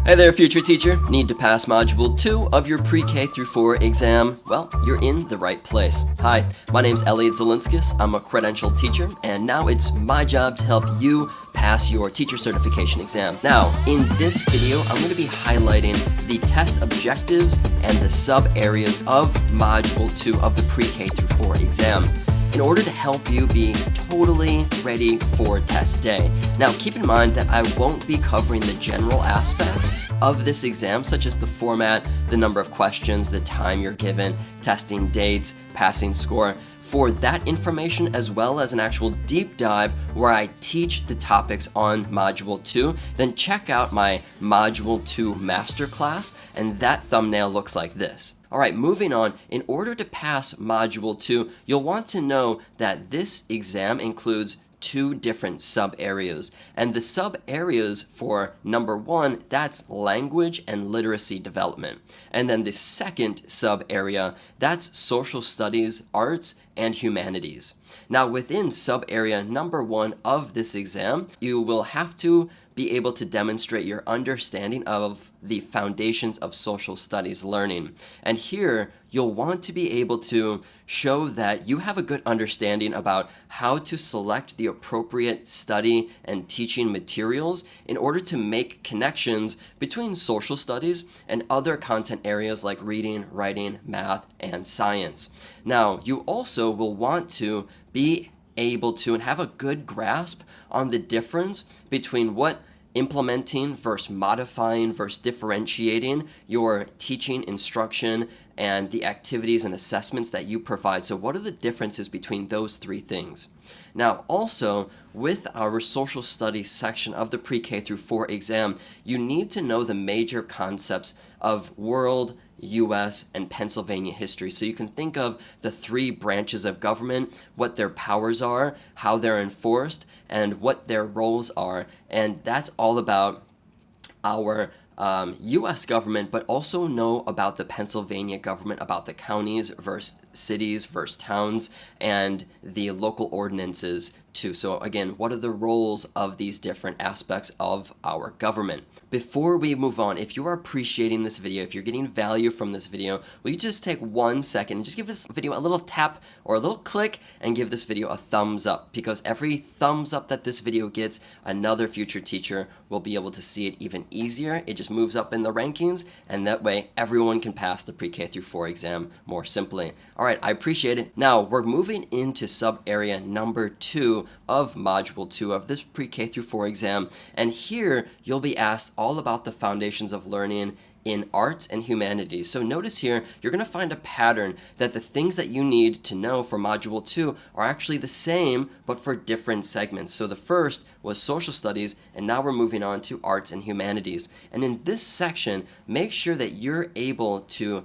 Hey there, future teacher. Need to pass Module 2 of your Pre-K through 4 exam? Well, you're in the right place. Hi, my name's Elliot Zelinskis. I'm a credentialed teacher, and now it's my job to help you pass your teacher certification exam. Now, in this video, I'm going to be highlighting the test objectives and the sub-areas of Module 2 of the Pre-K through 4 exam, in order to help you be totally ready for test day. Now, keep in mind that I won't be covering the general aspects of this exam, such as the format, the number of questions, the time you're given, testing dates, passing score. For that information, as well as an actual deep dive where I teach the topics on Module 2, then check out my Module 2 Masterclass, and that thumbnail looks like this. Alright, moving on, in order to pass Module 2, you'll want to know that this exam includes two different sub-areas. And the sub-areas for number 1, that's language and literacy development. And then the second sub-area, that's social studies, arts, and humanities. Now, within sub-area number 1 of this exam, you will have to be able to demonstrate your understanding of the foundations of social studies learning. And here, you'll want to be able to show that you have a good understanding about how to select the appropriate study and teaching materials in order to make connections between social studies and other content areas like reading, writing, math, and science. Now, you also will want to be able to and have a good grasp on the difference between what implementing versus modifying versus differentiating your teaching, instruction, and the activities and assessments that you provide. So what are the differences between those three things? Now, also, with our social studies section of the Pre-K through 4 exam, you need to know the major concepts of world, U.S., and Pennsylvania history. So you can think of the 3 branches of government, what their powers are, how they're enforced, and what their roles are. And that's all about our U.S. government, but also know about the Pennsylvania government, about the counties versus cities versus towns, and the local ordinances too. So again, what are the roles of these different aspects of our government? Before we move on, if you are appreciating this video, if you're getting value from this video, will you just take 1 second and just give this video a little tap or a little click and give this video a thumbs up, because every thumbs up that this video gets, another future teacher will be able to see it even easier. It just moves up in the rankings, and that way everyone can pass the Pre-K through 4 exam more simply. Alright, I appreciate it. Now, we're moving into sub-area number 2 of Module 2 of this Pre-K through 4 exam, and here you'll be asked all about the foundations of learning in arts and humanities. So notice here, you're going to find a pattern that the things that you need to know for Module 2 are actually the same, but for different segments. So the first was social studies, and now we're moving on to arts and humanities. And in this section, make sure that you're able to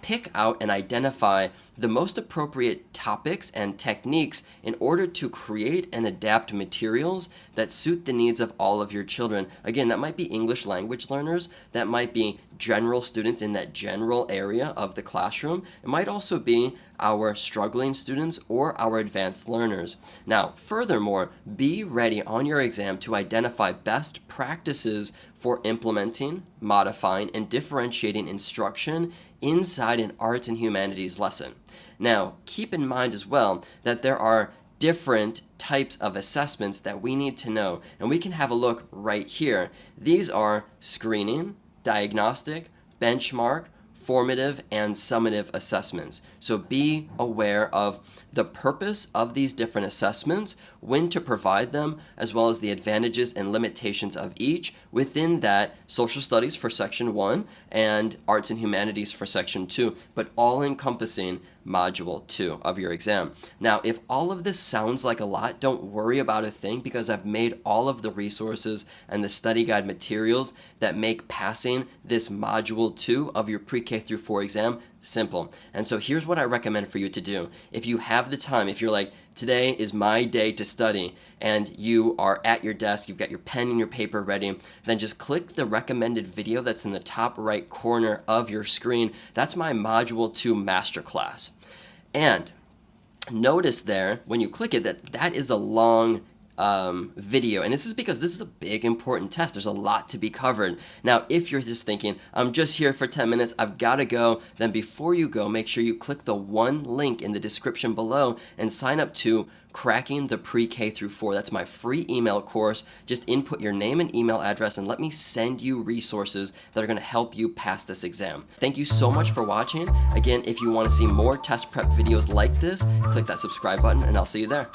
pick out and identify the most appropriate topics and techniques in order to create and adapt materials that suit the needs of all of your children. Again, that might be English language learners, that might be general students in that general area of the classroom. It might also be our struggling students or our advanced learners. Now, furthermore, be ready on your exam to identify best practices for implementing, modifying, and differentiating instruction inside an arts and humanities lesson. Now, keep in mind as well that there are different types of assessments that we need to know, and we can have a look right here. These are screening, diagnostic, benchmark, formative, and summative assessments. So be aware of the purpose of these different assessments, when to provide them, as well as the advantages and limitations of each within that social studies for section 1 and arts and humanities for section 2, but all encompassing Module 2 of your exam. Now, if all of this sounds like a lot, don't worry about a thing, because I've made all of the resources and the study guide materials that make passing this Module 2 of your Pre-K through 4 exam simple. And so here's what I recommend for you to do. If you have the time, if you're like, today is my day to study, and you are at your desk, you've got your pen and your paper ready, then just click the recommended video that's in the top right corner of your screen. That's my Module 2 Masterclass. And notice there, when you click it, that is a long video, and this is because this is a big important test. There's a lot to be covered. Now, if you're just thinking, I'm just here for 10 minutes, I've got to go, then before you go, make sure you click the one link in the description below and sign up to Cracking the Pre-K through 4. That's my free email course. Just input your name and email address and let me send you resources that are going to help you pass this exam. Thank you so much for watching. Again, if you want to see more test prep videos like this, click that subscribe button and I'll see you there.